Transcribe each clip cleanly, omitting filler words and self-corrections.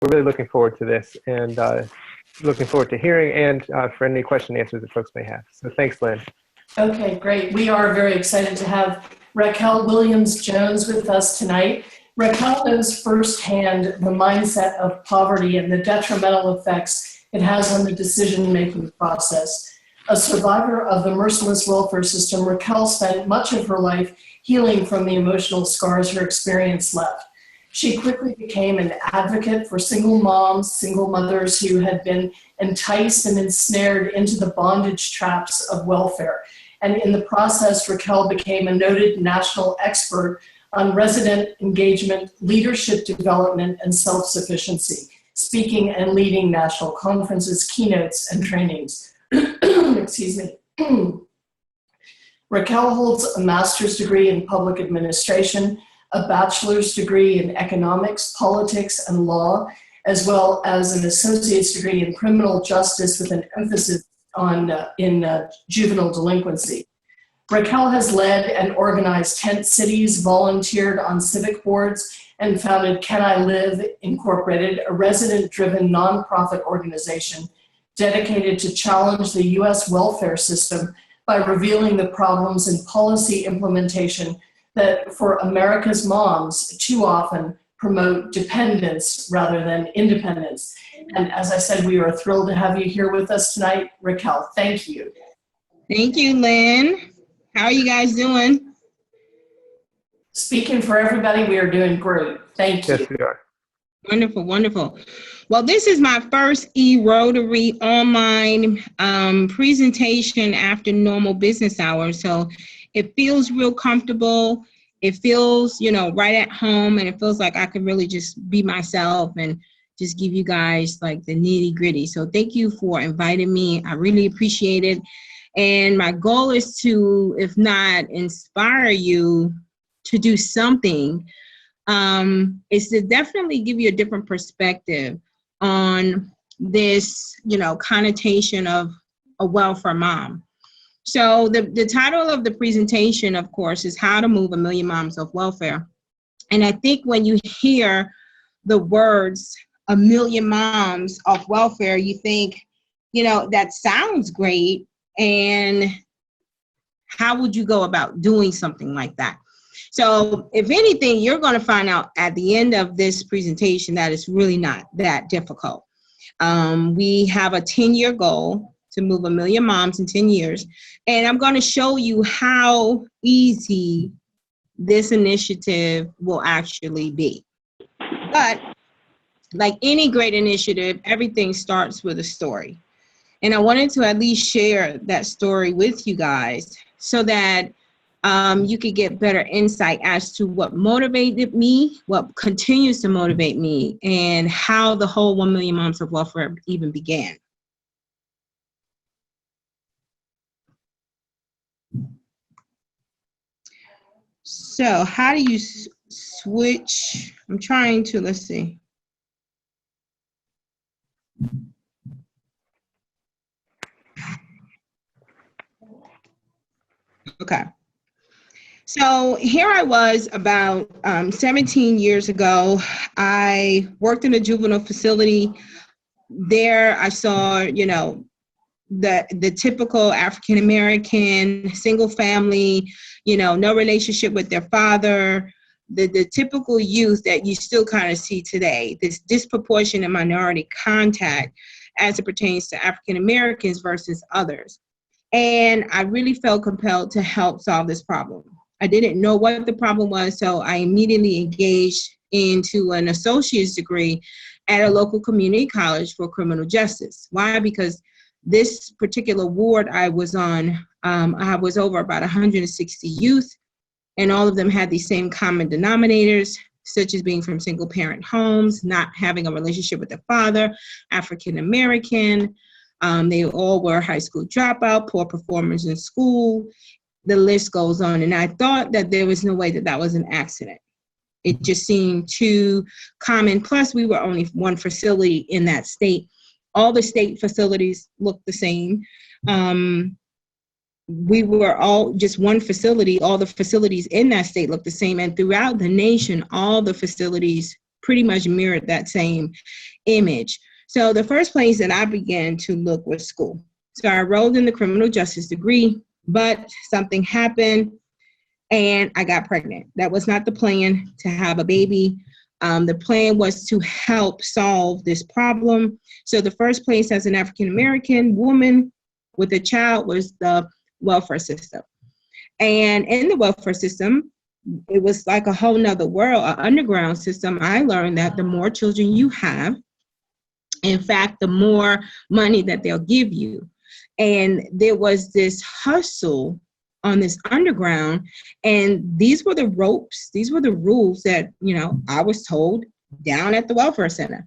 we're really looking forward to this and looking forward to hearing and for any question and answers that folks may have. So thanks, Lynn. Okay, great. We are very excited to have Raquel Williams-Jones with us tonight. Raquel knows firsthand the mindset of poverty and the detrimental effects it has on the decision-making process. A survivor of the merciless welfare system, Raquel spent much of her life healing from the emotional scars her experience left. She quickly became an advocate for single moms, single mothers who had been enticed and ensnared into the bondage traps of welfare. And in the process, Raquel became a noted national expert on resident engagement, leadership development, and self-sufficiency, speaking and leading national conferences, keynotes, and trainings. Excuse me. Raquel holds a master's degree in public administration, a bachelor's degree in economics, politics, and law, as well as an associate's degree in criminal justice with an emphasis on juvenile delinquency. Raquel has led and organized tent cities, volunteered on civic boards, and founded Can I Live Incorporated, a resident-driven nonprofit organization dedicated to challenge the U.S. welfare system by revealing the problems in policy implementation that for America's moms too often promote dependence rather than independence. And as I said, we are thrilled to have you here with us tonight. Raquel, thank you. Thank you, Lynn. How are you guys doing? Speaking for everybody, we are doing great. Thank you. Yes, we are. Wonderful, wonderful. Well, this is my first e-Rotary online presentation after normal business hours. So it feels real comfortable. It feels, right at home, and it feels like I can really just be myself and just give you guys like the nitty gritty. So thank you for inviting me. I really appreciate it. And my goal is to, if not inspire you to do something, is to definitely give you a different perspective on this, connotation of a welfare mom. So the title of the presentation, of course, is How to Move a Million Moms Off Welfare. And I think when you hear the words, a million moms off welfare, you think, that sounds great. And how would you go about doing something like that? So if anything, you're going to find out at the end of this presentation that it's really not that difficult. We have a 10-year goal to move a million moms in 10 years. And I'm going to show you how easy this initiative will actually be. But like any great initiative, everything starts with a story. And I wanted to at least share that story with you guys so that you could get better insight as to what motivated me, what continues to motivate me, and how the whole 1 Million Moms of Welfare even began. So how do you switch? I'm trying to, let's see. Okay. So here I was about 17 years ago. I worked in a juvenile facility. There I saw, the typical African-American single family, no relationship with their father, the typical youth that you still kind of see today, this disproportionate minority contact as it pertains to African-Americans versus others. And I really felt compelled to help solve this problem. I didn't know what the problem was, so I immediately engaged into an associate's degree at a local community college for criminal justice. Why? Because this particular ward I was on, I was over about 160 youth, and all of them had these same common denominators, such as being from single parent homes, not having a relationship with their father, African American. They all were high school dropout, poor performers in school. The list goes on. And I thought that there was no way that that was an accident. It just seemed too common. Plus, we were only one facility in that state. All the state facilities looked the same. We were all just one facility. All the facilities in that state looked the same. And throughout the nation, all the facilities pretty much mirrored that same image. So the first place that I began to look was school. So I enrolled in the criminal justice degree, but something happened and I got pregnant. That was not the plan, to have a baby. The plan was to help solve this problem. So the first place as an African-American woman with a child was the welfare system. And in the welfare system, it was like a whole nother world, an underground system. I learned that the more children you have, in fact, the more money that they'll give you. And there was this hustle on this underground, and these were the ropes, these were the rules that, you know, I was told down at the welfare center.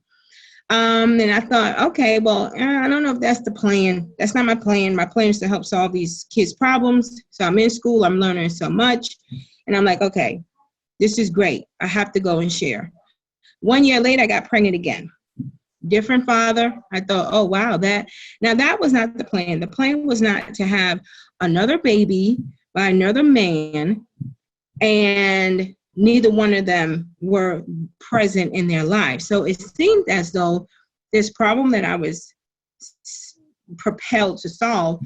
And I thought, okay, well, I don't know if that's the plan. That's not my plan. My plan is to help solve these kids' problems. So I'm in school, I'm learning so much. And I'm like, okay, this is great. I have to go and share. 1 year later, I got pregnant again. Different father. I thought, oh, wow, that was not the plan. The plan was not to have another baby by another man, and neither one of them were present in their lives. So it seemed as though this problem that I was propelled to solve,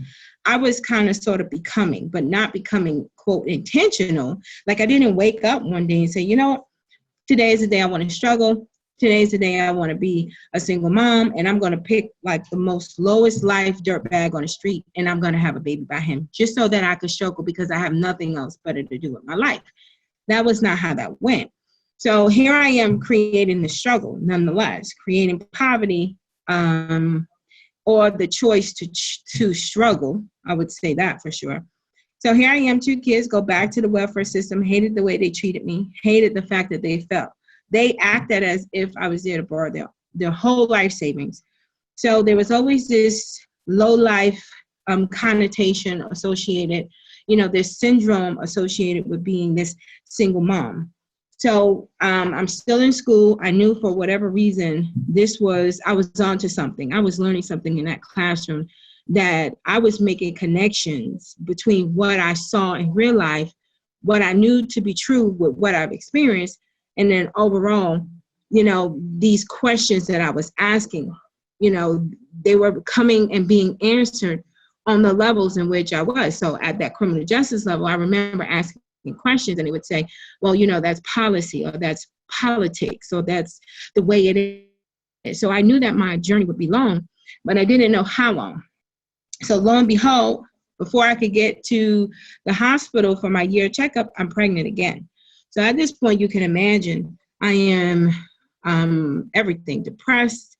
I was kind of sort of becoming, but not becoming, quote, intentional. Like I didn't wake up one day and say, you know what, today is the day I want to struggle. Today's the day I want to be a single mom, and I'm going to pick like the most lowest life dirtbag on the street, and I'm going to have a baby by him just so that I could struggle because I have nothing else better to do with my life. That was not how that went. So here I am creating the struggle, nonetheless, creating poverty, or the choice to struggle. I would say that for sure. So here I am, 2 kids, go back to the welfare system, hated the way they treated me, hated the fact that they felt. They acted as if I was there to borrow their whole life savings. So there was always this low life connotation associated, you know, this syndrome associated with being this single mom. So I'm still in school. I knew for whatever reason, I was onto something. I was learning something in that classroom, that I was making connections between what I saw in real life, what I knew to be true with what I've experienced. And then overall, you know, these questions that I was asking, you know, they were coming and being answered on the levels in which I was. So at that criminal justice level, I remember asking questions, and they would say, well, you know, that's policy, or that's politics, or that's the way it is. So I knew that my journey would be long, but I didn't know how long. So lo and behold, before I could get to the hospital for my year checkup, I'm pregnant again. So at this point, you can imagine I am everything: depressed,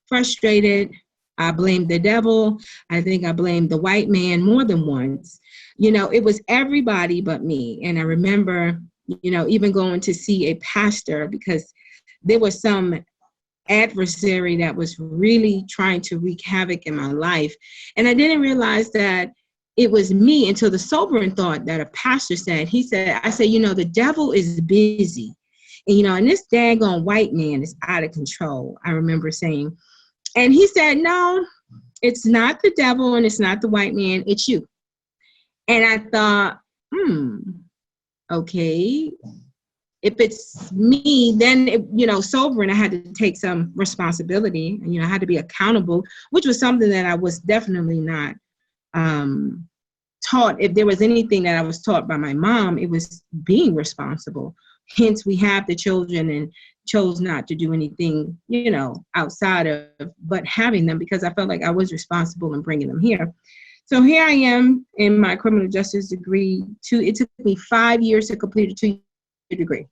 frustrated. I blamed the devil. I think I blamed the white man more than once. You know, it was everybody but me. And I remember, you know, even going to see a pastor because there was some adversary that was really trying to wreak havoc in my life. And I didn't realize that it was me until the sobering thought that a pastor said. I said, you know, the devil is busy. And, you know, and this daggone white man is out of control, I remember saying. And he said, no, it's not the devil and it's not the white man, it's you. And I thought, okay, if it's me, then, you know, sobering, I had to take some responsibility, and, you know, I had to be accountable, which was something that I was definitely not taught. If there was anything that I was taught by my mom, it was being responsible. Hence, we have the children and chose not to do anything, you know, outside of, but having them, because I felt like I was responsible in bringing them here. So here I am in my criminal justice degree. It took me 5 years to complete a 2-year degree.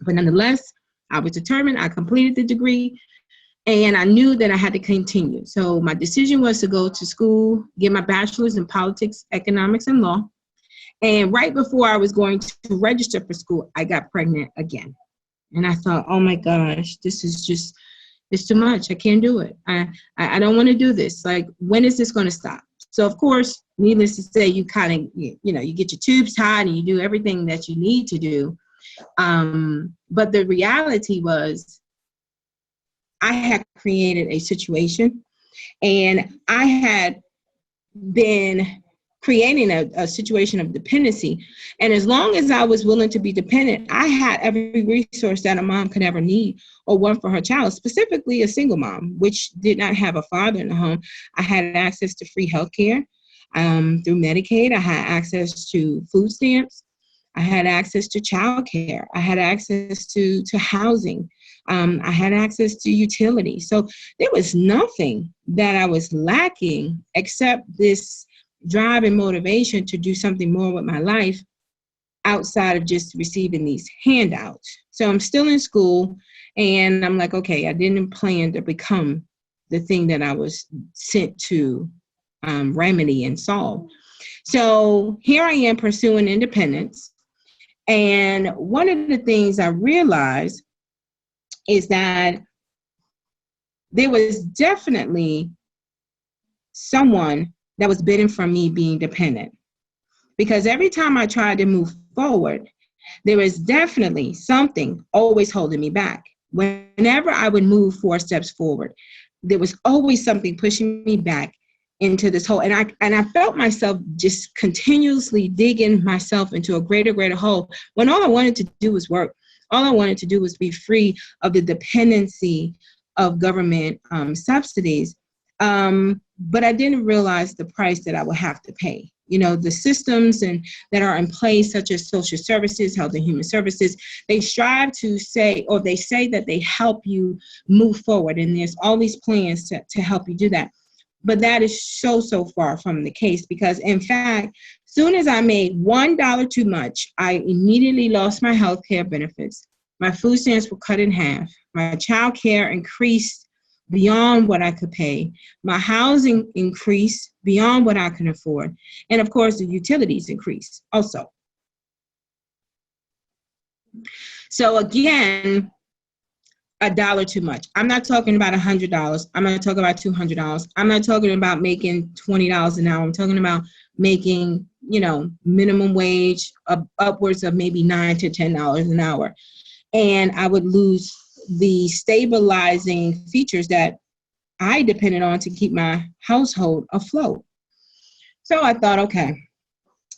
But nonetheless, I was determined. I completed the degree, and I knew that I had to continue. So my decision was to go to school, get my bachelor's in politics, economics, and law. And right before I was going to register for school, I got pregnant again. And I thought, oh my gosh, this is just, it's too much. I can't do it. I don't want to do this. Like, when is this going to stop? So of course, needless to say, you kind of, you know, you get your tubes tied and you do everything that you need to do. But the reality was, I had created a situation, and I had been creating a situation of dependency. And as long as I was willing to be dependent, I had every resource that a mom could ever need or want for her child, specifically a single mom, which did not have a father in the home. I had access to free healthcare through Medicaid. I had access to food stamps. I had access to childcare. I had access to housing. I had access to utilities. So there was nothing that I was lacking except this drive and motivation to do something more with my life outside of just receiving these handouts. So I'm still in school and I'm like, okay, I didn't plan to become the thing that I was sent to remedy and solve. So here I am pursuing independence. And one of the things I realized is that there was definitely someone that was bidding for me being dependent. Because every time I tried to move forward, there was definitely something always holding me back. Whenever I would move 4 steps forward, there was always something pushing me back into this hole. And I felt myself just continuously digging myself into a greater hole when all I wanted to do was work. All I wanted to do was be free of the dependency of government subsidies. But I didn't realize the price that I would have to pay. You know, the systems that are in place, such as social services, health and human services, they strive to say, or they say that they help you move forward. And there's all these plans to help you do that. But that is so far from the case, because in fact, soon as I made $1 too much, I immediately lost my health care benefits. My food stamps were cut in half. My child care increased beyond what I could pay. My housing increased beyond what I can afford. And of course, the utilities increased also. So again, $1 too much. I'm not talking about $100. I'm not talking about $200. I'm not talking about making $20 an hour. I'm talking about making, minimum wage upwards of maybe $9 to $10 an hour. And I would lose the stabilizing features that I depended on to keep my household afloat. So I thought, okay,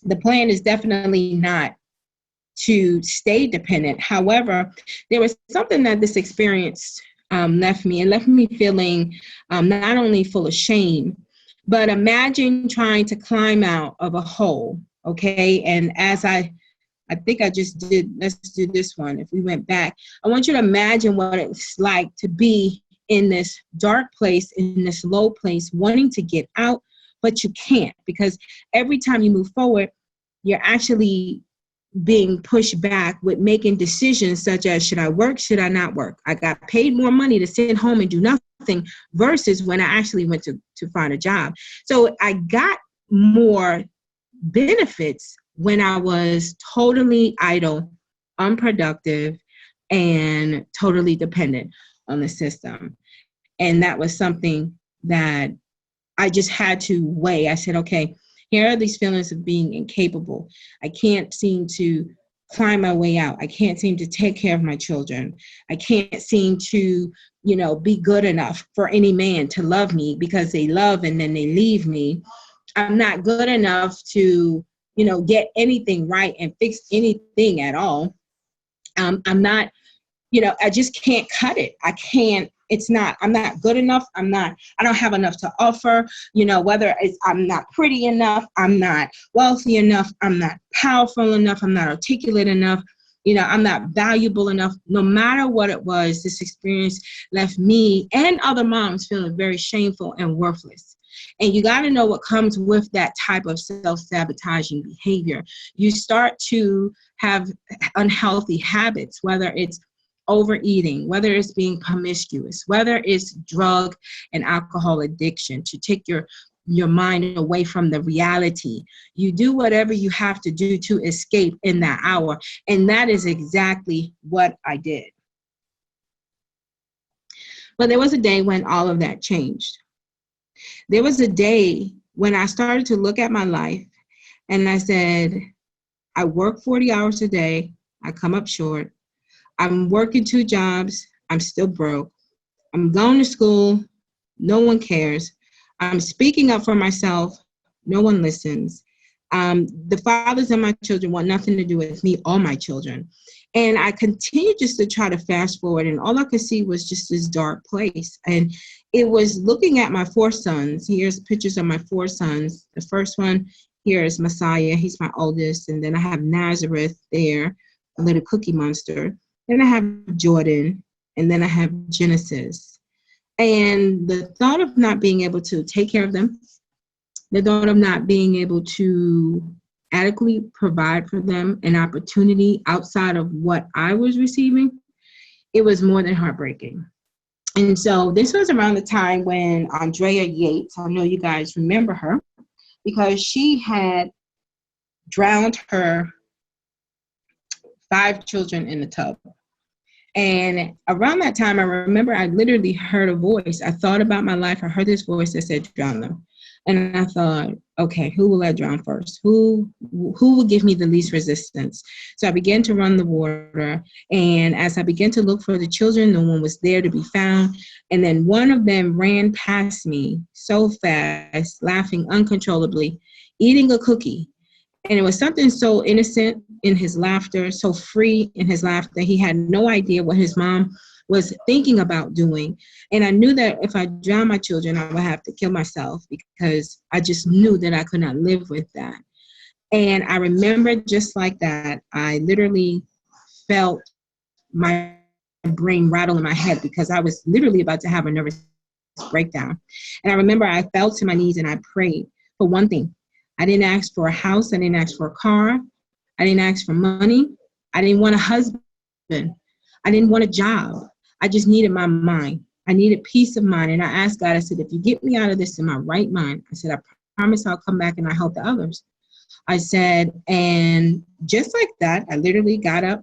the plan is definitely not to stay dependent. However, there was something that this experience left me feeling not only full of shame, but imagine trying to climb out of a hole, okay? And as I think I just did, let's do this one. If we went back, I want you to imagine what it's like to be in this dark place, in this low place, wanting to get out, but you can't, because every time you move forward, you're actually being pushed back with making decisions such as, should I work, should I not work? I got paid more money to sit home and do nothing versus when I actually went to find a job. So I got more benefits when I was totally idle, unproductive, and totally dependent on the system. And that was something that I just had to weigh. I said, okay, here are these feelings of being incapable. I can't seem to climb my way out. I can't seem to take care of my children. I can't seem to, be good enough for any man to love me, because they love and then they leave me. I'm not good enough to, get anything right and fix anything at all. I'm not, I just can't cut it. I'm not good enough. I don't have enough to offer, whether it's, I'm not pretty enough, I'm not wealthy enough, I'm not powerful enough, I'm not articulate enough, I'm not valuable enough. No matter what it was, this experience left me and other moms feeling very shameful and worthless. And you got to know what comes with that type of self-sabotaging behavior. You start to have unhealthy habits, whether it's overeating, whether it's being promiscuous, whether it's drug and alcohol addiction, to take your mind away from the reality. You do whatever you have to do to escape in that hour. And that is exactly what I did. But there was a day when all of that changed. There was a day when I started to look at my life and I said, I work 40 hours a day. I come up short. I'm working 2 jobs. I'm still broke. I'm going to school. No one cares. I'm speaking up for myself. No one listens. The fathers of my children want nothing to do with me or my children. And I continued just to try to fast forward, and all I could see was just this dark place. And it was looking at my 4 sons. Here's pictures of my 4 sons. The first one here is Messiah. He's my oldest. And then I have Nazareth there, a little cookie monster. Then I have Jordan. And then I have Genesis. And the thought of not being able to take care of them, the thought of not being able to adequately provide for them an opportunity outside of what I was receiving, it was more than heartbreaking. And so this was around the time when Andrea Yates, I know you guys remember her, because she had drowned her 5 children in the tub. And around that time, I remember I literally heard a voice. I thought about my life. I heard this voice that said, drown them. And I thought, okay, who will I drown first? Who will give me the least resistance? So I began to run the water. And as I began to look for the children, no one was there to be found. And then one of them ran past me so fast, laughing uncontrollably, eating a cookie. And it was something so innocent in his laughter, so free in his laughter. He had no idea what his mom was thinking about doing. And I knew that if I drowned my children, I would have to kill myself, because I just knew that I could not live with that. And I remember just like that, I literally felt my brain rattle in my head, because I was literally about to have a nervous breakdown. And I remember I fell to my knees and I prayed for one thing. I didn't ask for a house. I didn't ask for a car. I didn't ask for money. I didn't want a husband. I didn't want a job. I just needed my mind. I needed peace of mind. And I asked God, I said, if you get me out of this in my right mind, I said, I promise I'll come back and I'll help the others. I said, and just like that, I literally got up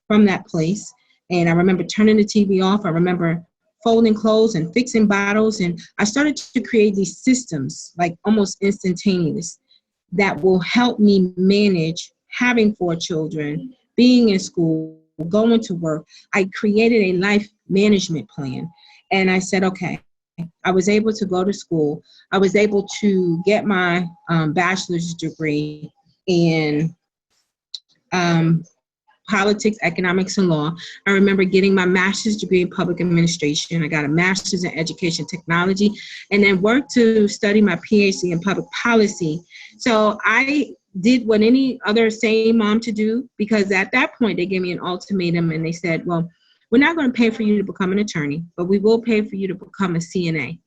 from that place. And I remember turning the TV off. I remember folding clothes and fixing bottles. And I started to create these systems, like almost instantaneous, that will help me manage having 4 children, being in school, going to work. I created a life management plan. And I said, okay, I was able to go to school. I was able to get my bachelor's degree in politics, economics, and law. I remember getting my master's degree in public administration. I got a master's in education technology, and then worked to study my PhD in public policy. So I did what any other sane mom to do, because at that point they gave me an ultimatum and they said, well, we're not going to pay for you to become an attorney, but we will pay for you to become a CNA.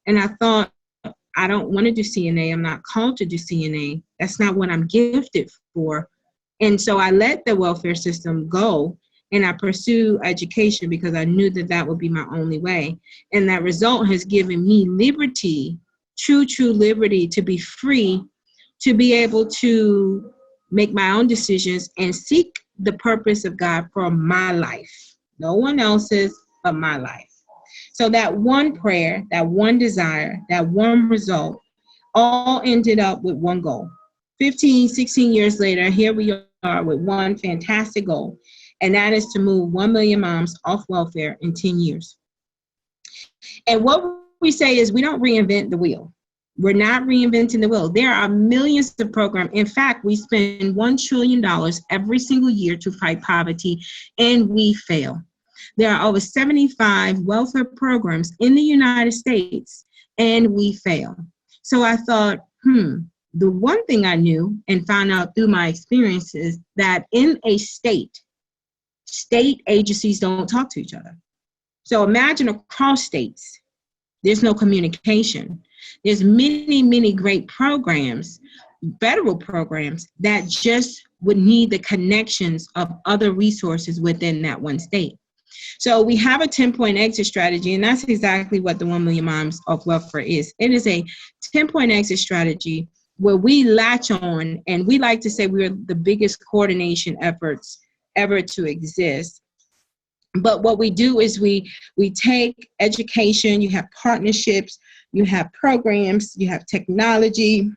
And I thought, I don't want to do CNA. I'm not called to do CNA. That's not what I'm gifted for. And so I let the welfare system go and I pursue education, because I knew that that would be my only way. And that result has given me liberty, true liberty, to be free, to be able to make my own decisions and seek the purpose of God for my life. No one else's, but my life. So that one prayer, that one desire, that one result, all ended up with one goal. 15, 16 years later, here we are with one fantastic goal, and that is to move 1 million moms off welfare in 10 years. And what we say is we don't reinvent the wheel. We're not reinventing the wheel. There are millions of programs. In fact, we spend $1 trillion every single year to fight poverty, and we fail. There are over 75 welfare programs in the United States, and we fail. So I thought, the one thing I knew and found out through my experiences, that in a state agencies don't talk to each other. So imagine across states, there's no communication. There's many great programs, federal programs, that just would need the connections of other resources within that one state. So we have a 10-point exit strategy, and that's exactly what the 1 million moms off welfare is. It is a 10-point exit strategy where we latch on, and we like to say we're the biggest coordination efforts ever to exist. But what we do is we take education, you have partnerships, you have programs, you have technology,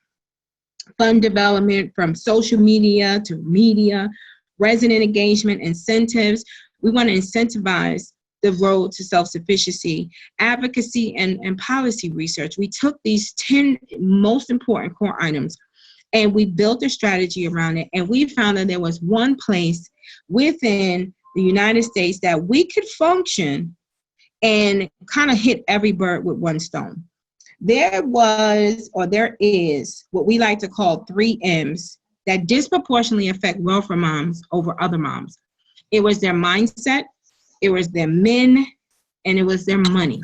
fund development, from social media to media, resident engagement, incentives. We want to incentivize the road to self-sufficiency, advocacy, and policy research. We took these 10 most important core items, And we built a strategy around it. And we found that there was one place within the United States that we could function and kind of hit every bird with one stone. There is what we like to call 3 M's that disproportionately affect welfare moms over other moms. It was their mindset, it was their men, and it was their money.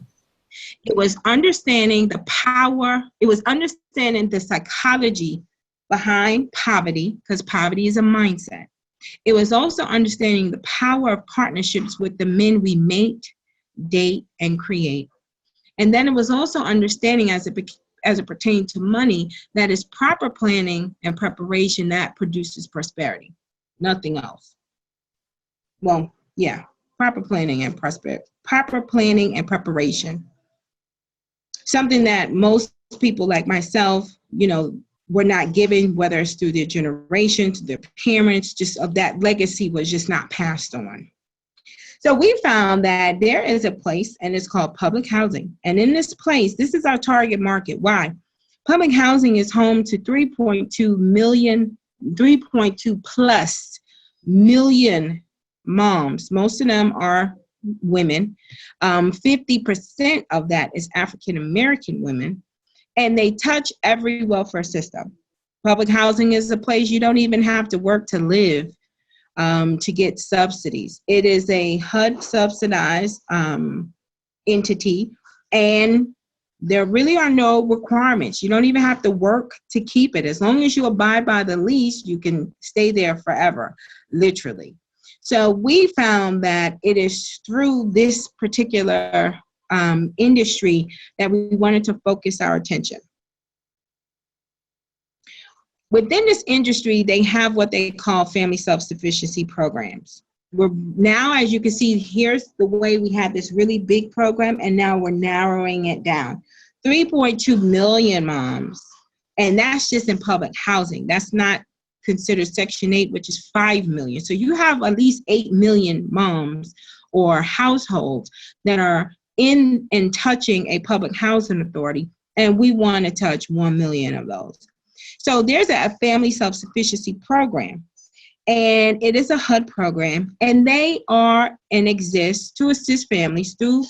It was understanding the power, it was understanding the psychology behind poverty, because poverty is a mindset. It was also understanding the power of partnerships with the men we mate, date, and create. And then it was also understanding as it pertained to money, that is proper planning and preparation that produces prosperity, nothing else. Well, yeah, proper planning and preparation. Something that most people like myself, were not given, whether it's through their generation, to their parents, just of that legacy was just not passed on. So we found that there is a place, and it's called public housing. And in this place, this is our target market. Why? Public housing is home to 3.2 plus million moms. Most of them are women. 50% of that is African American women, and they touch every welfare system. Public housing is a place you don't even have to work to live to get subsidies. It is a HUD subsidized entity, and there really are no requirements. You don't even have to work to keep it. As long as you abide by the lease, you can stay there forever, literally. So we found that it is through this particular industry that we wanted to focus our attention. Within this industry, they have what they call family self-sufficiency programs. We're now, as you can see, here's the way we had this really big program, and now we're narrowing it down. 3.2 million moms, and that's just in public housing. That's not considered Section 8, which is 5 million. So you have at least 8 million moms or households that are in and touching a public housing authority, and we want to touch 1 million of those. So there's a family self-sufficiency program, and it is a HUD program, and they are and exist to assist families through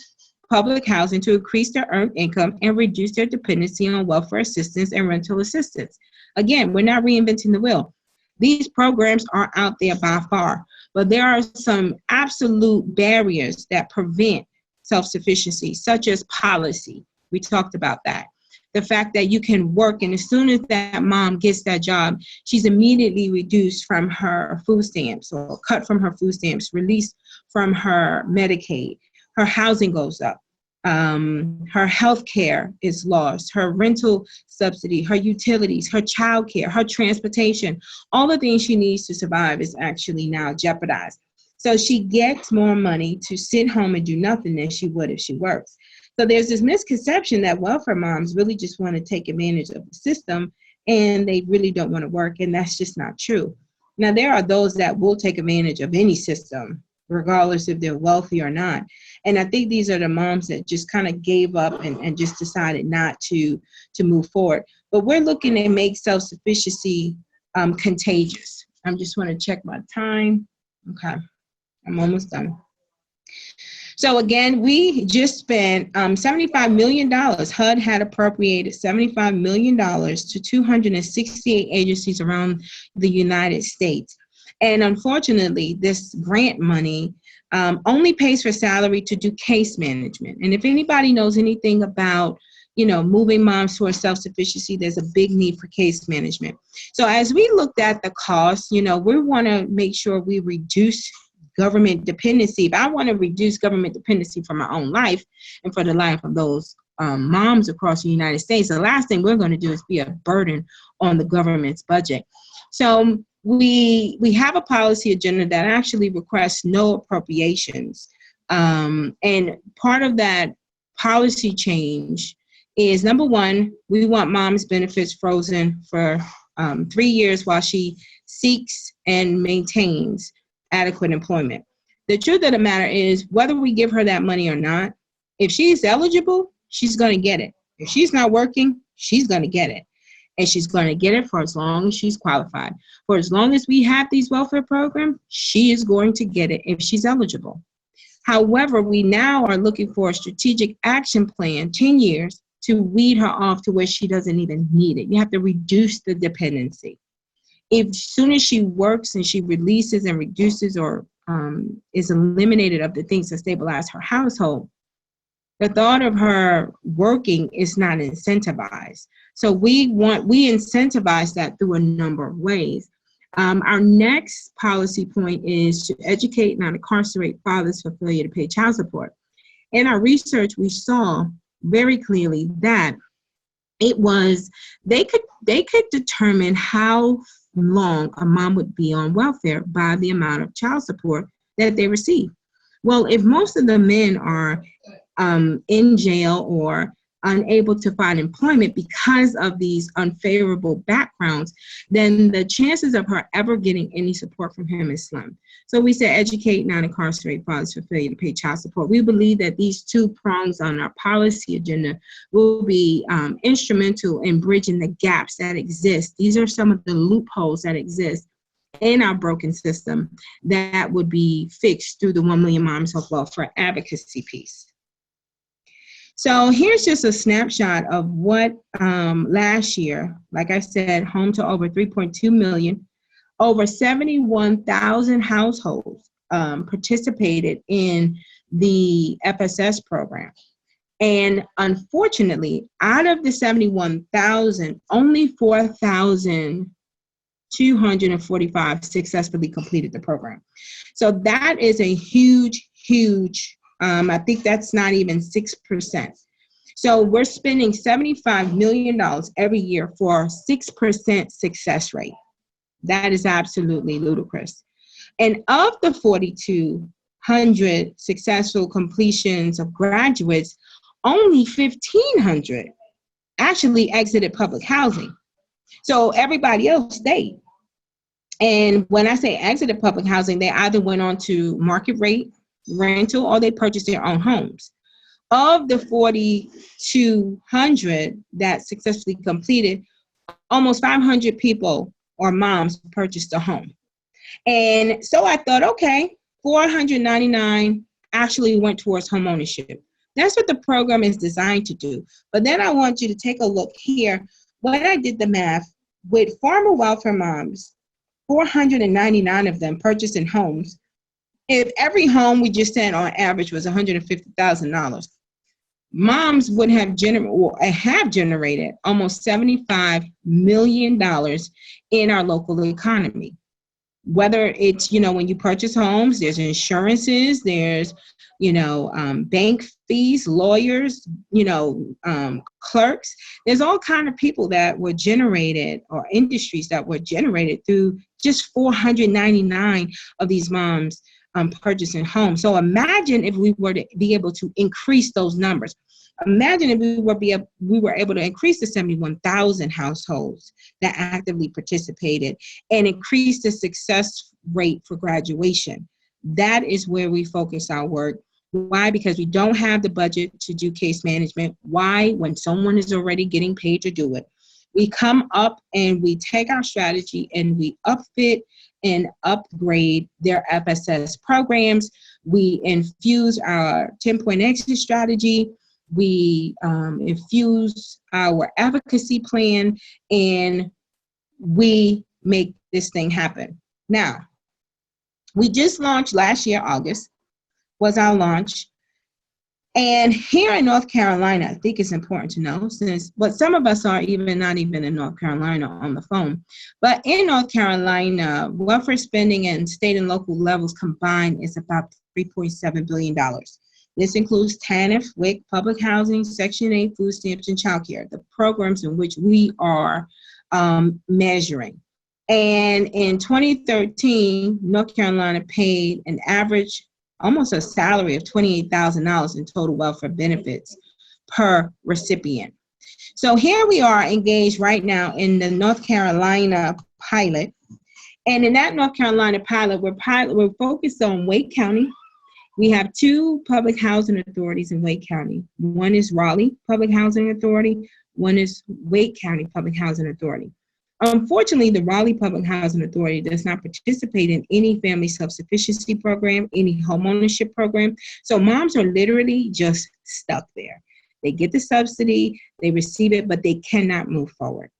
public housing to increase their earned income and reduce their dependency on welfare assistance and rental assistance. Again, we're not reinventing the wheel. These programs are out there by far, but there are some absolute barriers that prevent self-sufficiency, such as policy. We talked about that. The fact that you can work, and as soon as that mom gets that job, she's immediately reduced from her food stamps, or cut from her food stamps, released from her Medicaid. Her housing goes up. Her health care is lost. Her rental subsidy, her utilities, her child care, her transportation, all the things she needs to survive is actually now jeopardized. So she gets more money to sit home and do nothing than she would if she works. So there's this misconception that welfare moms really just want to take advantage of the system, and they really don't want to work, and that's just not true. Now, there are those that will take advantage of any system, regardless if they're wealthy or not. And I think these are the moms that just kind of gave up and just decided not to move forward. But we're looking to make self-sufficiency contagious. I just want to check my time. Okay, I'm almost done. So again, we just spent $75 million. HUD had appropriated $75 million to 268 agencies around the United States. And unfortunately, this grant money only pays for salary to do case management. And if anybody knows anything about, moving moms towards self-sufficiency, there's a big need for case management. So as we looked at the cost, we want to make sure we reduce government dependency. If I want to reduce government dependency for my own life and for the life of those moms across the United States, the last thing we're going to do is be a burden on the government's budget. So we have a policy agenda that actually requests no appropriations. And part of that policy change is, number one, we want mom's benefits frozen for 3 years while she seeks and maintains adequate employment. The truth of the matter is, whether we give her that money or not, if she's eligible, she's going to get it. If she's not working, she's going to get it. and she's going to get it for as long as she's qualified. For as long as we have these welfare programs, she is going to get it if she's eligible. However, we now are looking for a strategic action plan, 10 years, to weed her off to where she doesn't even need it. You have to reduce the dependency. If as soon as she works and she releases and reduces or is eliminated of the things that stabilize her household, the thought of her working is not incentivized. So we incentivize that through a number of ways. Our next policy point is to educate and not incarcerate fathers for failure to pay child support. In our research, we saw very clearly that they could determine how long a mom would be on welfare by the amount of child support that they receive. Well, if most of the men are in jail or unable to find employment because of these unfavorable backgrounds, then the chances of her ever getting any support from him is slim. So we say educate, not incarcerate fathers for failure to pay child support. We believe that these two prongs on our policy agenda will be instrumental in bridging the gaps that exist. These are some of the loopholes that exist in our broken system that would be fixed through the 1 Million Moms of Welfare advocacy piece. So here's just a snapshot of what last year, like I said, home to over 3.2 million, over 71,000 households participated in the FSS program. And unfortunately, out of the 71,000, only 4,245 successfully completed the program. So that is a huge, I think that's not even 6%. So we're spending $75 million every year for a 6% success rate. That is absolutely ludicrous. And of the 4,200 successful completions of graduates, only 1,500 actually exited public housing. So everybody else stayed. And when I say exited public housing, they either went on to market rate rental or they purchased their own homes. Of the 4,200 that successfully completed, almost 500 people or moms purchased a home. And so I thought, okay, 499 actually went towards home ownership. That's what the program is designed to do. But then I want you to take a look here. When I did the math, with farmer welfare moms, 499 of them purchasing homes. If every home we just said on average was $150,000, moms would have generated almost $75 million in our local economy. Whether it's, when you purchase homes, there's insurances, there's, bank fees, lawyers, clerks. There's all kind of people that were generated or industries that were generated through just 499 of these moms purchasing homes. So imagine if we were to be able to increase those numbers. Imagine if we were able to increase the 71,000 households that actively participated and increase the success rate for graduation. That is where we focus our work. Why? Because we don't have the budget to do case management. Why? When someone is already getting paid to do it. We come up and we take our strategy and we upfit and upgrade their FSS programs. We infuse our 10-point exit strategy. We infuse our advocacy plan, and we make this thing happen. Now, we just launched last year, August was our launch. And here in North Carolina, I think it's important to know, but some of us are not even in North Carolina on the phone. But in North Carolina, welfare spending and state and local levels combined is about $3.7 billion. This includes TANF, WIC, public housing, Section 8, food stamps, and childcare, the programs in which we are measuring. And in 2013, North Carolina paid an average, almost a salary of $28,000 in total welfare benefits per recipient. So here we are engaged right now in the North Carolina pilot. And in that North Carolina pilot, we're focused on Wake County. We have 2 public housing authorities in Wake County. One is Raleigh Public Housing Authority. one is Wake County Public Housing Authority. Unfortunately, the Raleigh Public Housing Authority does not participate in any family self-sufficiency program, any homeownership program. So moms are literally just stuck there. They get the subsidy, they receive it, but they cannot move forward.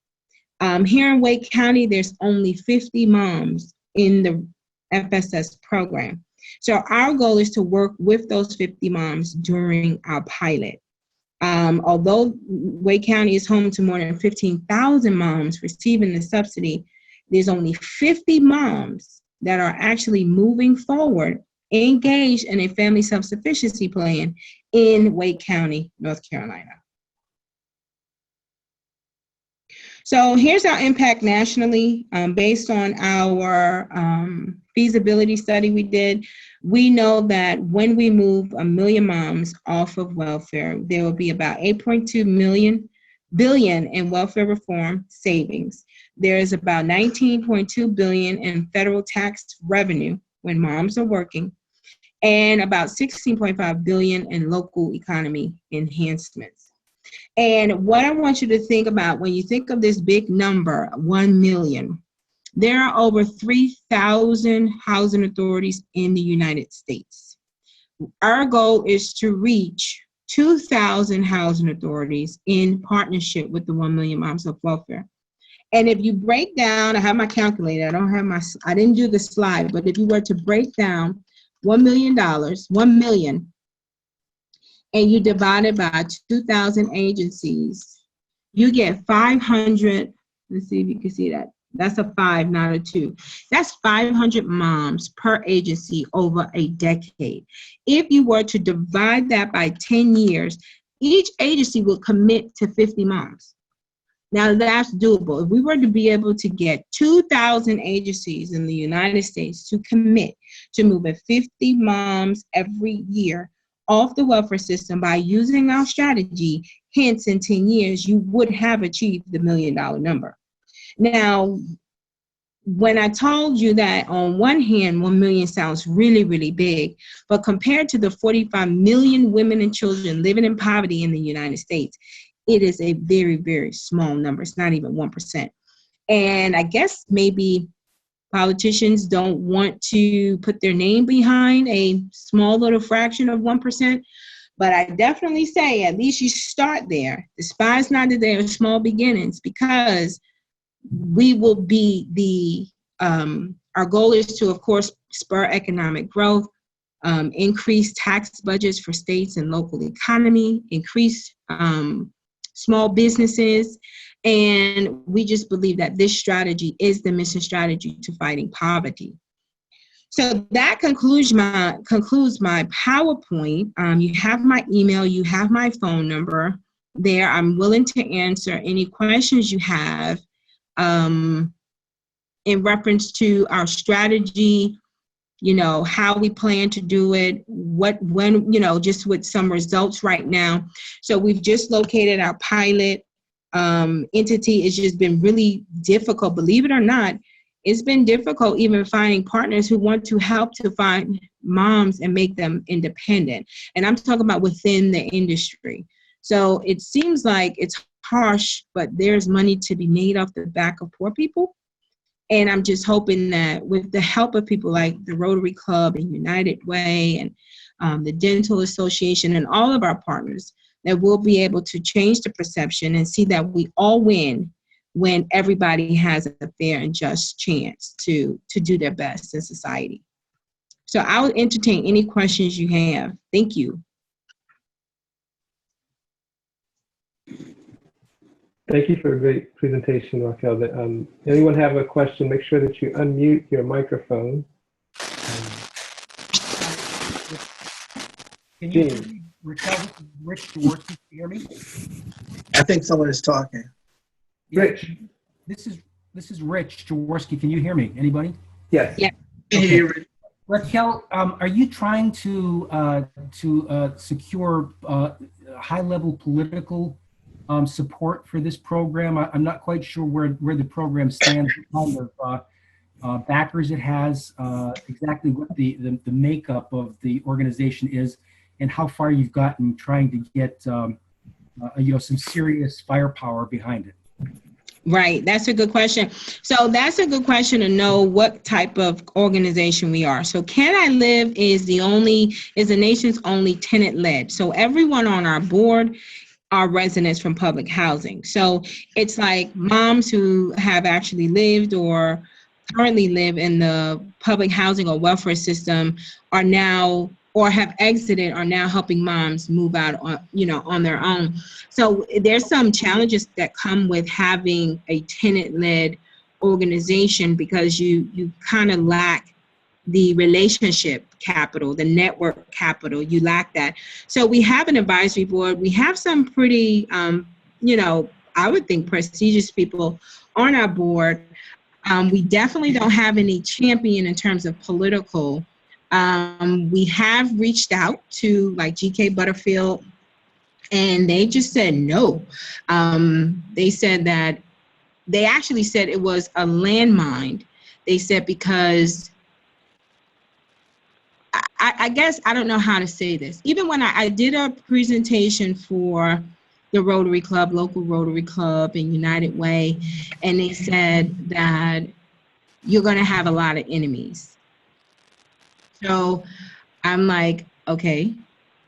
Here in Wake County, there's only 50 moms in the FSS program. So our goal is to work with those 50 moms during our pilot. Although Wake County is home to more than 15,000 moms receiving the subsidy, there's only 50 moms that are actually moving forward, engaged in a family self-sufficiency plan in Wake County, North Carolina. So here's our impact nationally. Based on our feasibility study we did, we know that when we move 1 million moms off of welfare, there will be about 8.2 billion in welfare reform savings. There is about 19.2 billion in federal tax revenue when moms are working, and about 16.5 billion in local economy enhancements. And what I want you to think about when you think of this big number, 1 million, there are over 3,000 housing authorities in the United States. Our goal is to reach 2,000 housing authorities in partnership with the 1 million moms of welfare. And if you break down, I have my calculator, I didn't do the slide, but if you were to break down $1 million, 1 million, and you divide it by 2,000 agencies, you get 500, let's see if you can see that. That's a 5, not a 2. That's 500 moms per agency over a decade. If you were to divide that by 10 years, each agency will commit to 50 moms. Now that's doable. If we were to be able to get 2,000 agencies in the United States to commit to moving 50 moms every year off the welfare system by using our strategy, hence in 10 years, you would have achieved the $1 million number. Now, when I told you that on one hand, 1 million sounds really, really big, but compared to the 45 million women and children living in poverty in the United States, it is a very, very small number. It's not even 1%. And I guess maybe politicians don't want to put their name behind a small little fraction of 1%, but I definitely say at least you start there. Despise not that there are small beginnings, because we will be our goal is to, of course, spur economic growth, increase tax budgets for states and local economy, increase small businesses. And we just believe that this strategy is the mission strategy to fighting poverty. So that concludes my PowerPoint. You have my email, you have my phone number there. I'm willing to answer any questions you have in reference to our strategy, how we plan to do it, when, just with some results right now. So we've just located our pilot entity. It's just been really difficult, believe it or not. It's been difficult even finding partners who want to help to find moms and make them independent. And I'm talking about within the industry. So it seems like it's harsh, but there's money to be made off the back of poor people. And I'm just hoping that with the help of people like the Rotary Club and United Way and the Dental Association and all of our partners, that we'll be able to change the perception and see that we all win when everybody has a fair and just chance to do their best in society. So I'll entertain any questions you have. Thank you. Thank you for a great presentation, Raquel. Anyone have a question, make sure that you unmute your microphone. Can you hear me, Raquel? This is Rich Jaworski. Can you hear me? I think someone is talking. Rich. This is Rich Jaworski. Can you hear me? Anybody? Yes. Yeah. Okay. Raquel, are you trying to secure high-level political support for this program? I'm not quite sure where the program stands, what kind of backers it has, exactly what the makeup of the organization is, and how far you've gotten trying to get some serious firepower behind it? Right. That's a good question. So that's a good question to know what type of organization we are. So Can I Live is the nation's only tenant-led. So everyone on our board are residents from public housing. So it's like moms who have actually lived or currently live in the public housing or welfare system are now, or have exited, are now helping moms move out on their own. So there's some challenges that come with having a tenant-led organization because you kind of lack the relationship capital, the network capital. You lack that. So we have an advisory board. We have some pretty, I would think prestigious people on our board. We definitely don't have any champion in terms of political. We have reached out to like GK Butterfield, and they just said no. They said that they actually said it was a landmine. They said because I guess I don't know how to say this. Even when I did a presentation for the Rotary Club, local Rotary Club and United Way, and they said that you're going to have a lot of enemies. So I'm like, okay,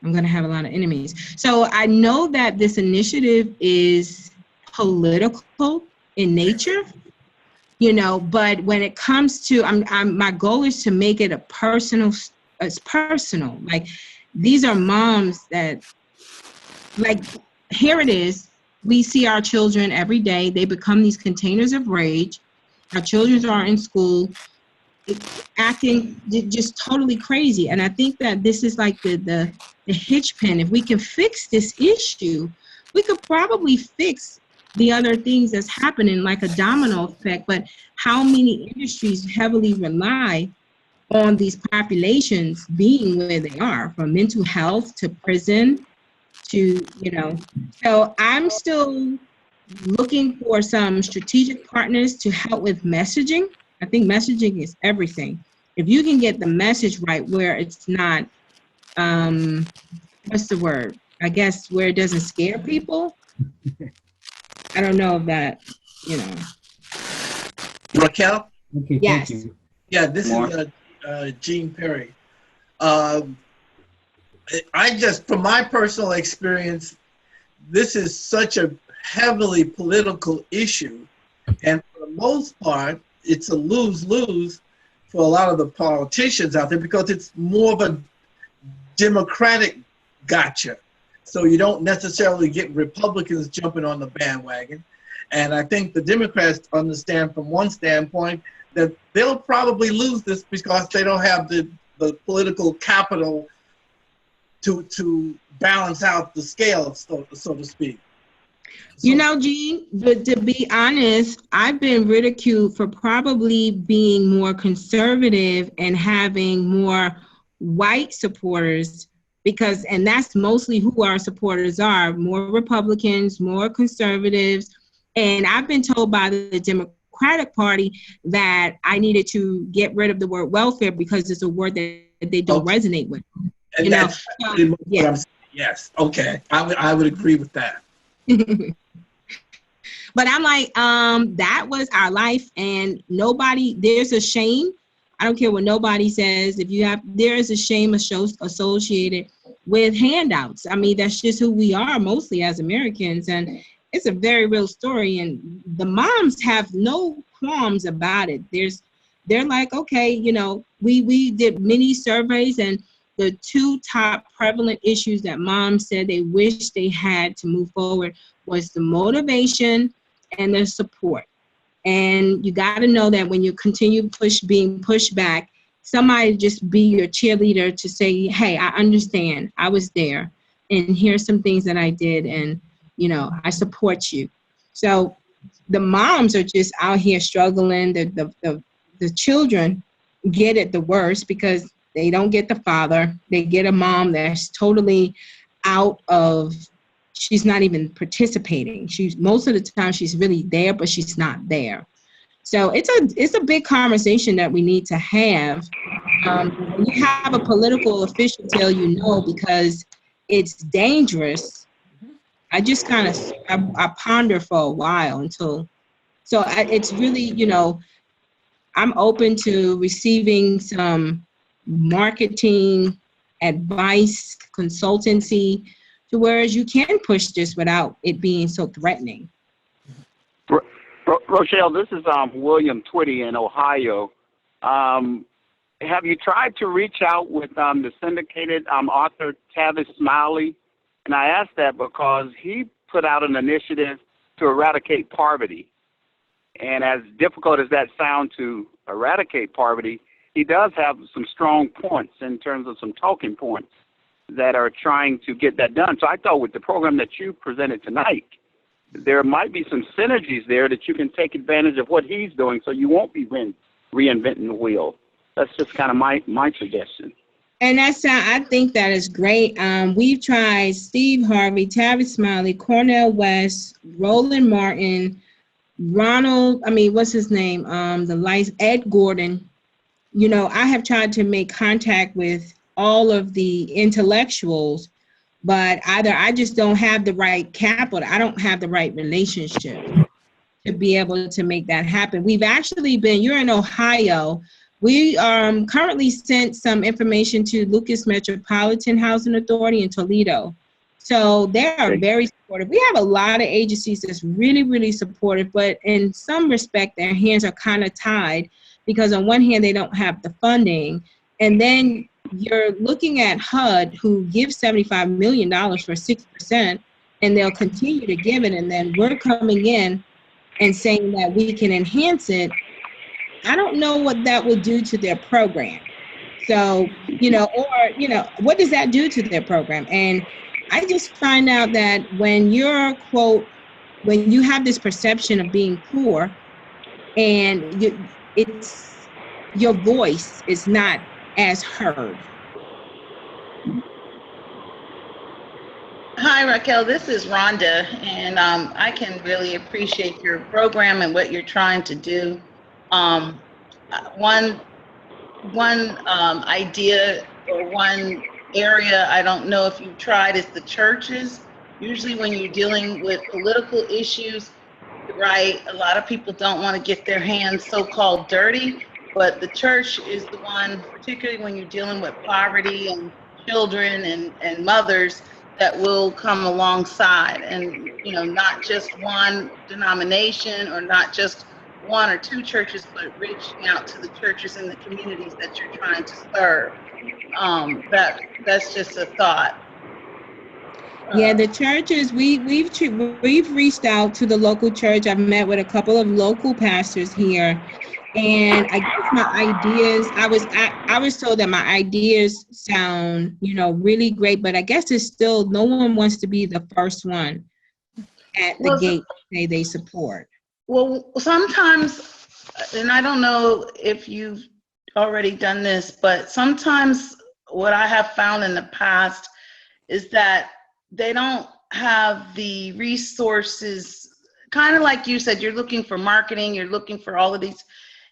I'm going to have a lot of enemies. So I know that this initiative is political in nature, but when it comes to, my goal is to make it it's personal. Like, these are moms that, like, here it is. We see our children every day. They become these containers of rage. Our children are in school acting just totally crazy. And I think that this is like the hitch pin. If we can fix this issue, we could probably fix the other things that's happening, like a domino effect. But how many industries heavily rely on these populations being where they are, from mental health to prison to, so I'm still looking for some strategic partners to help with messaging. I think messaging is everything. If you can get the message right where it's not, what's the word? I guess where it doesn't scare people. I don't know if that, Raquel? Okay, Yes. thank you. Yeah, this is Gene Perry. From my personal experience, this is such a heavily political issue. And for the most part, it's a lose-lose for a lot of the politicians out there because it's more of a democratic gotcha. So you don't necessarily get Republicans jumping on the bandwagon. And I think the Democrats understand from one standpoint that they'll probably lose this because they don't have the political capital to balance out the scale, so to speak. Gene, but to be honest, I've been ridiculed for probably being more conservative and having more white supporters and that's mostly who our supporters are, more Republicans, more conservatives. And I've been told by the Democratic Party that I needed to get rid of the word welfare because it's a word that they don't resonate with. And that's pretty much what I'm saying. Yes, okay, I would agree with that. But I'm like, that was our life, and there's a shame. I don't care what nobody says. There is a shame associated with handouts. I mean, that's just who we are mostly as Americans, and it's a very real story. And the moms have no qualms about it. They're like, okay, we did many surveys, and the two top prevalent issues that moms said they wish they had to move forward was the motivation and the support. And you got to know that when you continue being pushed back, somebody just be your cheerleader to say, hey, I understand, I was there, and here's some things that I did, and I support you. So the moms are just out here struggling. The children get it the worst because they don't get the father. They get a mom that's totally out of, she's not even participating. Most of the time she's really there, but she's not there. So it's a big conversation that we need to have. When you have a political official tell because it's dangerous I just kind of, I ponder for a while it's really, I'm open to receiving some marketing advice, consultancy, to whereas you can push this without it being so threatening. Rochelle, this is William Twitty in Ohio. Have you tried to reach out with the syndicated author Tavis Smiley? And I ask that because he put out an initiative to eradicate poverty. And as difficult as that sounds to eradicate poverty, he does have some strong points in terms of some talking points that are trying to get that done. So I thought with the program that you presented tonight, there might be some synergies there that you can take advantage of what he's doing so you won't be reinventing the wheel. That's just kind of my suggestion. And I think that is great. We've tried Steve Harvey, Tavis Smiley, Cornel West, Roland Martin, what's his name? Ed Gordon. I have tried to make contact with all of the intellectuals, but either I just don't have the right capital, I don't have the right relationship to be able to make that happen. We've actually you're in Ohio. We currently sent some information to Lucas Metropolitan Housing Authority in Toledo. So they are very supportive. We have a lot of agencies that's really, really supportive, but in some respect, their hands are kind of tied because on one hand, they don't have the funding. And then you're looking at HUD, who gives $75 million for 6%, and they'll continue to give it. And then we're coming in and saying that we can enhance it. I don't know what that will do to their program. So, what does that do to their program? And I just find out that when you're, quote, when you have this perception of being poor and your voice is not as heard. Hi, Raquel. This is Rhonda, and I can really appreciate your program and what you're trying to do. One idea or one area I don't know if you've tried is the churches. Usually when you're dealing with political issues, right, a lot of people don't want to get their hands so-called dirty, but the church is the one, particularly when you're dealing with poverty and children and mothers, that will come alongside, and not just one denomination or not just one or two churches, but reaching out to the churches in the communities that you're trying to serve. That's just a thought. Yeah, the churches, we've reached out to the local church. I've met with a couple of local pastors here, and I guess my ideas, I was told that my ideas sound, really great, but I guess it's still, no one wants to be the first one at the gate to say they support. Well, sometimes, and I don't know if you've already done this, but sometimes what I have found in the past is that they don't have the resources, kind of like you said, you're looking for marketing, you're looking for all of these.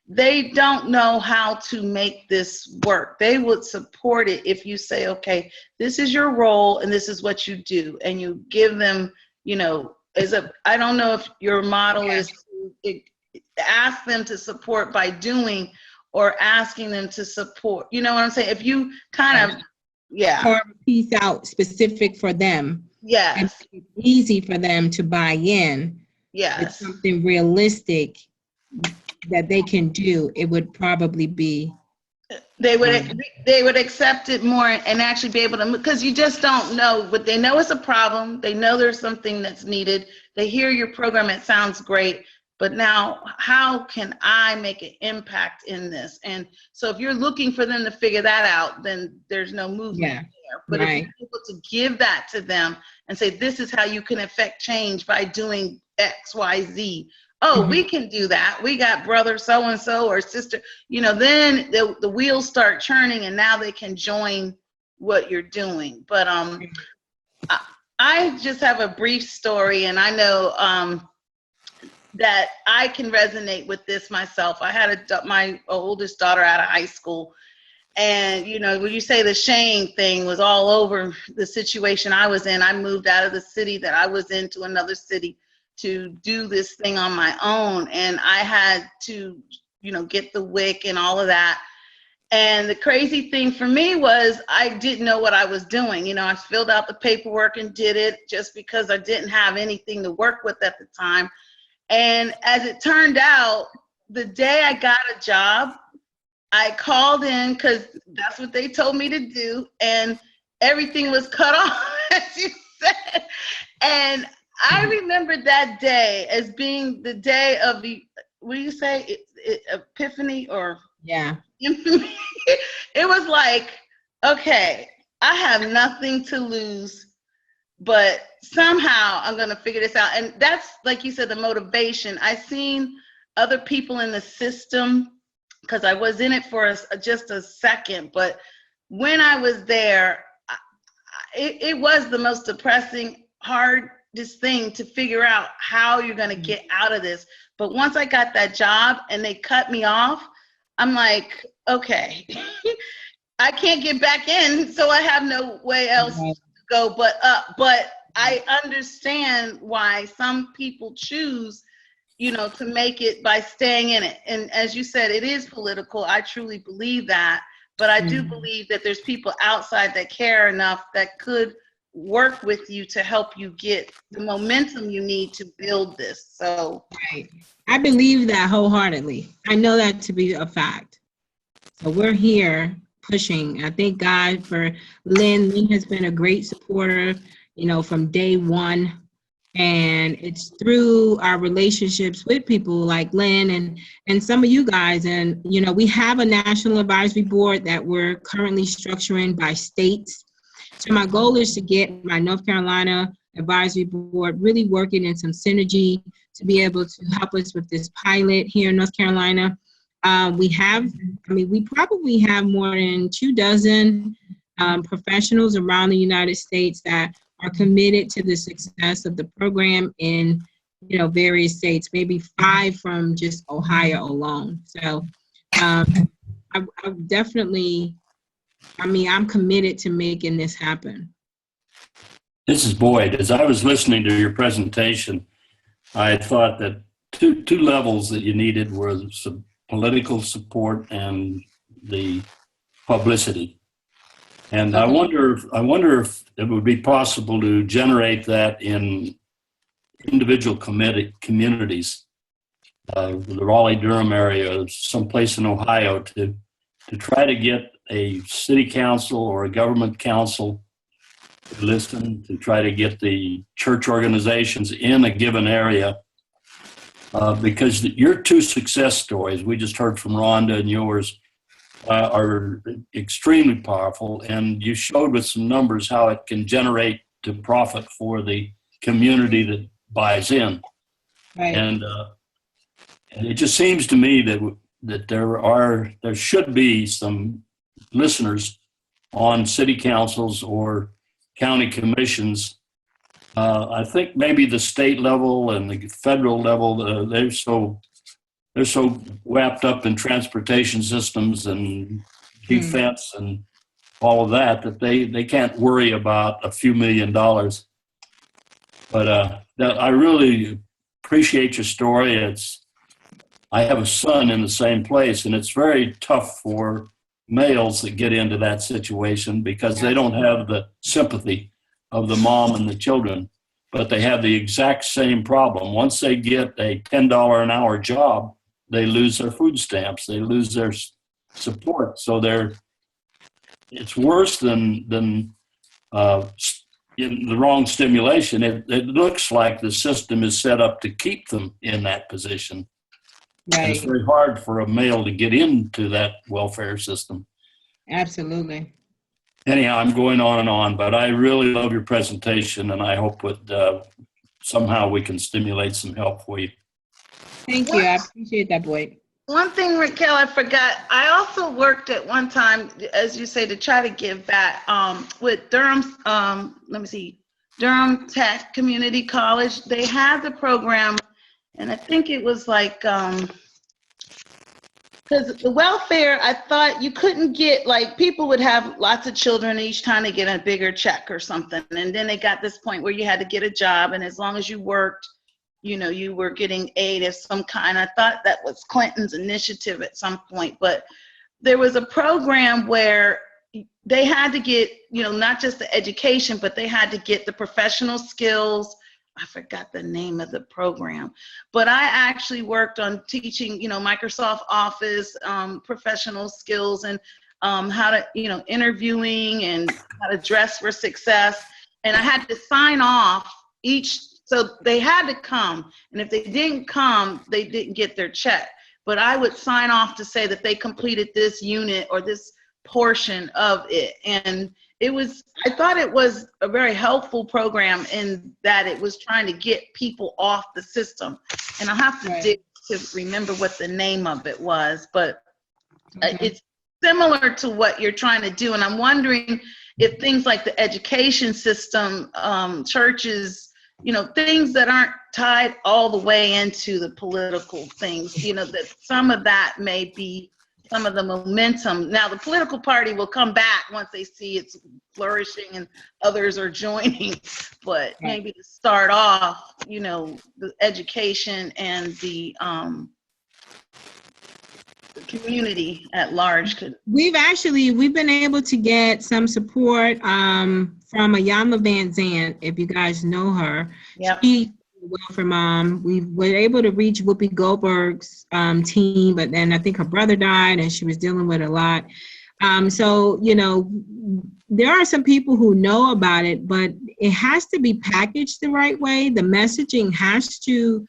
They don't know how to make this work. They would support it if you say, okay, this is your role and this is what you do. And you give them, I don't know if your model is to ask them to support by doing or asking them to support. You know what I'm saying? If you kind of, carve a piece out specific for them. Yes. And it's easy for them to buy in. Yes. It's something realistic that they can do. It would probably be. They would accept it more and actually be able to, because you just don't know, but they know it's a problem. They know there's something that's needed. They hear your program, it sounds great, but now how can I make an impact in this? And so if you're looking for them to figure that out, then there's no movement there. But if you're able to give that to them and say, this is how you can affect change by doing X, Y, Z. Oh, we can do that. We got brother so-and-so or sister, then the wheels start churning and now they can join what you're doing. But I just have a brief story, and I know that I can resonate with this myself. I had my oldest daughter out of high school, And, you know, when you say the shame thing was all over the situation I was in, I moved out of the city that I was in to another city to do this thing on my own. And I had to, you know, get the WIC and all of that. And the crazy thing for me was I didn't know what I was doing. You know, I filled out the paperwork and did it just because I didn't have anything to work with at the time. And as it turned out, the day I got a job, I called in because that's what they told me to do, and everything was cut off, as you said. And I remember that day as being the day of the, what do you say, epiphany or? Yeah. Infamy. It was like, okay, I have nothing to lose, but somehow I'm going to figure this out. And that's, like you said, the motivation. I seen other people in the system, because I was in it for just a second, but when I was there, it was the most depressing, hardest thing to figure out how you're going to get out of this. But once I got that job and they cut me off, I'm like, okay, I can't get back in, so I have no way else to go but up. But I understand why some people choose, you know, to make it by staying in it. And as you said, it is political. I truly believe that. But I do believe that there's people outside that care enough that could work with you to help you get the momentum you need to build this. So right. I believe that wholeheartedly. I know that to be a fact. So we're here pushing. I thank God for Lynn. Lynn has been a great supporter, you know, from day one. And it's through our relationships with people like Lynn and some of you guys. And, you know, we have a national advisory board that we're currently structuring by states. So my goal is to get my North Carolina advisory board really working in some synergy to be able to help us with this pilot here in North Carolina. We probably have more than 24 professionals around the United States that are committed to the success of the program in, you know, various states, maybe 5 from just Ohio alone. So I definitely, I'm committed to making this happen. This is Boyd. As I was listening to your presentation, I thought that two levels that you needed were some political support and the publicity. And I wonder if it would be possible to generate that in individual communities, the Raleigh-Durham area, someplace in Ohio, to try to get a city council or a government council to listen, to try to get the church organizations in a given area. Because your 2 success stories, we just heard from Rhonda and yours, are extremely powerful, and you showed with some numbers how it can generate to profit for the community that buys in. Right. And it just seems to me that there should be some listeners on city councils or county commissions. I think maybe the state level and the federal level, they're so wrapped up in transportation systems and defense and all of that they can't worry about a few $1 million. But I really appreciate your story. I have a son in the same place, and it's very tough for males that get into that situation because they don't have the sympathy of the mom and the children, but they have the exact same problem. Once they get a $10 an hour job, they lose their food stamps, they lose their support. So it's worse than in the wrong stimulation. It looks like the system is set up to keep them in that position. Right. And it's very hard for a male to get into that welfare system. Absolutely. Anyhow, I'm going on and on, but I really love your presentation, and I hope that somehow we can stimulate some help for you. Thank you. I appreciate that, Boyd. One thing, Raquel, I forgot. I also worked at one time, as you say, to try to give back with Durham. Durham Tech Community College. They had the program, and I think it was like Because the welfare, I thought you couldn't get, like, people would have lots of children each time they get a bigger check or something. And then they got this point where you had to get a job. And as long as you worked, you know, you were getting aid of some kind. I thought that was Clinton's initiative at some point. But there was a program where they had to get, you know, not just the education, but they had to get the professional skills. I forgot the name of the program, but I actually worked on teaching, you know, Microsoft Office, professional skills, and how to, you know, interviewing and how to dress for success. And I had to sign off each, so they had to come. And if they didn't come, they didn't get their check. But I would sign off to say that they completed this unit or this portion of it. And it was, I thought it was a very helpful program in that it was trying to get people off the system. And I'll have to dig to remember what the name of it was, but it's similar to what you're trying to do. And I'm wondering if things like the education system, churches, you know, things that aren't tied all the way into the political things, you know, that some of that may be some of the momentum. Now, the political party will come back once they see it's flourishing and others are joining. But maybe to start off, you know, the education and the community at large could. We've been able to get some support from Ayama Van Zandt, if you guys know her. Yep. She welfare mom. We were able to reach Whoopi Goldberg's team, but then I think her brother died and she was dealing with a lot. So, you know, there are some people who know about it, but it has to be packaged the right way. The messaging has to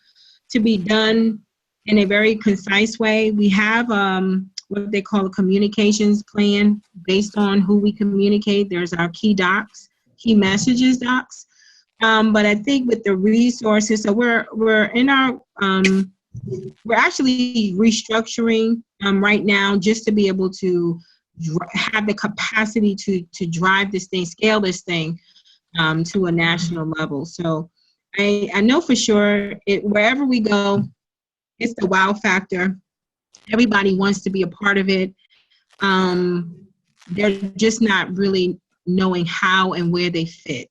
be done in a very concise way. We have what they call a communications plan based on who we communicate. There's our key docs, key messages docs. But I think with the resources, so we're in our, we're actually restructuring right now just to be able to have the capacity to drive this thing, scale this thing to a national level. So I know for sure wherever we go, it's the wow factor. Everybody wants to be a part of it. They're just not really knowing how and where they fit.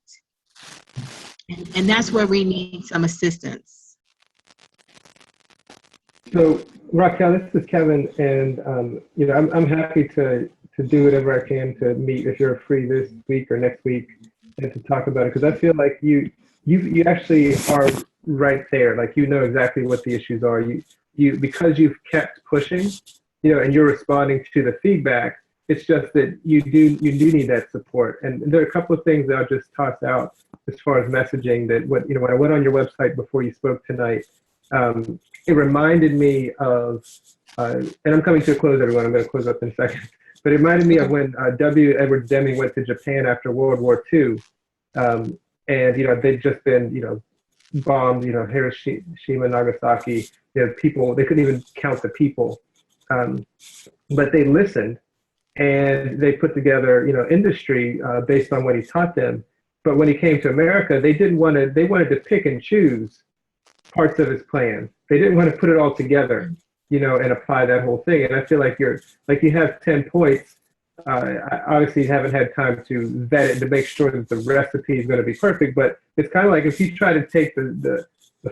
And that's where we need some assistance. So Raquel, this is Kevin, and you know, I'm happy to do whatever I can to meet if you're free this week or next week and to talk about it, because I feel like you actually are right there. Like, you know exactly what the issues are. You because you've kept pushing, you know, and you're responding to the feedback. It's just that you do need that support. And there are a couple of things that I'll just toss out as far as messaging that when I went on your website before you spoke tonight, it reminded me of, and I'm coming to a close, everyone. I'm going to close up in a second. But it reminded me of when W. Edwards Deming went to Japan after World War II. And, you know, they'd just been, you know, bombed, you know, Hiroshima, Nagasaki. You know, people, they couldn't even count the people. But they listened. And they put together, you know, industry based on what he taught them. But when he came to America, they wanted to pick and choose parts of his plan. They didn't want to put it all together, you know, and apply that whole thing. And I feel like you have 10 points. I obviously haven't had time to vet it to make sure that the recipe is going to be perfect. But it's kind of like if you try to take the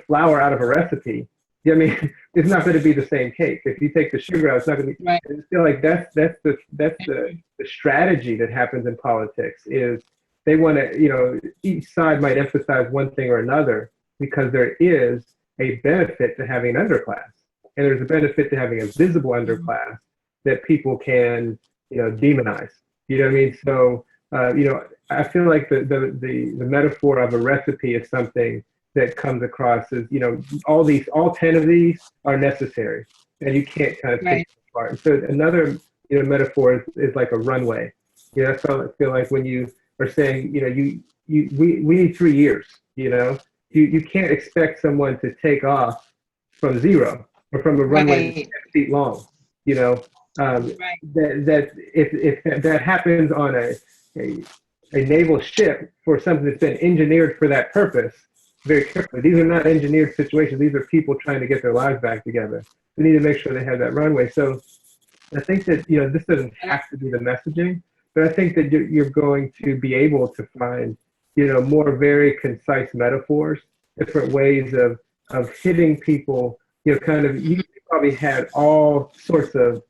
flour out of a recipe, I mean, it's not going to be the same cake. If you take the sugar out, it's not going to be. Right. I feel like that's the strategy that happens in politics. Is they want to, you know, each side might emphasize one thing or another because there is a benefit to having an underclass, and there's a benefit to having a visible underclass that people can, you know, demonize. You know what I mean? So, you know, I feel like the metaphor of a recipe is something that comes across as, you know, all 10 of these are necessary, and you can't kind of take them apart. And so another, you know, metaphor is like a runway. You know, so I feel like when you are saying, you know, we need 3 years. You know, you can't expect someone to take off from zero or from a runway 10 feet long. You know, that if that happens on a naval ship for something that's been engineered for that purpose. Very carefully. These are not engineered situations. These are people trying to get their lives back together. We need to make sure they have that runway. So I think that, this doesn't have to be the messaging, but I think that you're going to be able to find, more very concise metaphors, different ways of hitting people, you probably had all sorts of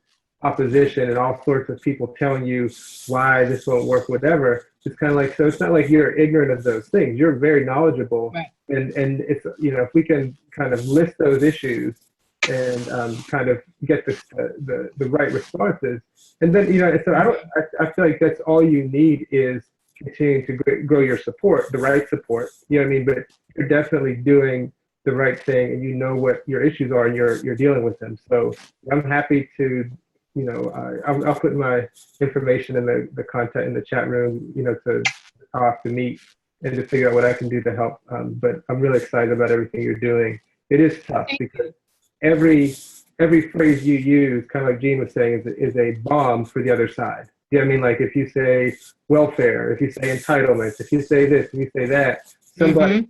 opposition and all sorts of people telling you why this won't work, whatever. It's kind of like, so it's not like you're ignorant of those things. You're very knowledgeable. Right. And it's, if we can kind of list those issues and kind of get the right responses. And then, so I feel like that's all you need is continuing to grow your support, the right support, you know what I mean? But you're definitely doing the right thing and you know what your issues are and you're dealing with them. So I'm happy to, I'll put my information in the content in the chat room, to talk, to meet, and to figure out what I can do to help. But I'm really excited about everything you're doing. It is tough because every phrase you use, kind of like Gene was saying, is a bomb for the other side. You know what I mean? Like if you say welfare, if you say entitlements, if you say this, if you say that, somebody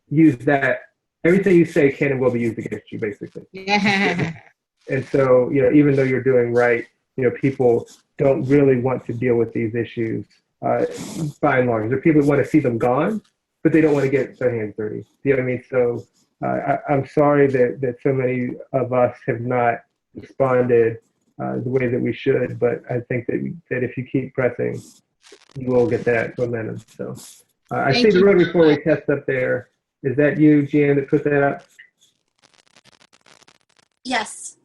use that. Everything you say can and will be used against you, basically. And so, even though you're doing right, people don't really want to deal with these issues by and large. There are people who want to see them gone, but they don't want to get their hands dirty. You know what I mean? So I'm sorry that so many of us have not responded the way that we should, but I think that if you keep pressing, you will get that momentum. So I see the rotary four-way test up there. Is that you, Jan, that put that up? Yes.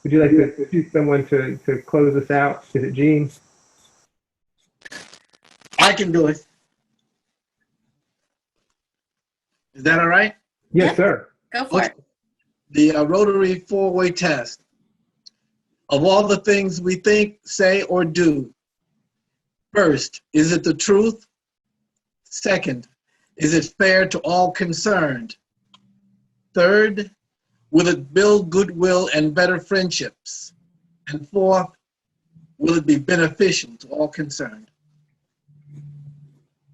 Would you like to choose someone to close us out? Is it Gene? I can do it. Is that all right? Yes, sir. Go for it. The rotary four-way test. Of all the things we think, say, or do, first, is it the truth? Second, is it fair to all concerned? Third, will it build goodwill and better friendships? And fourth, will it be beneficial to all concerned?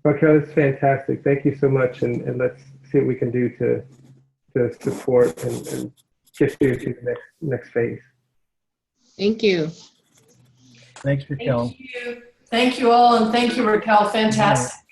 Raquel, that's fantastic. Thank you so much. And let's see what we can do to support and get you to the next phase. Thank you. Thanks, Raquel. Thank you all, and thank you, Raquel. Fantastic.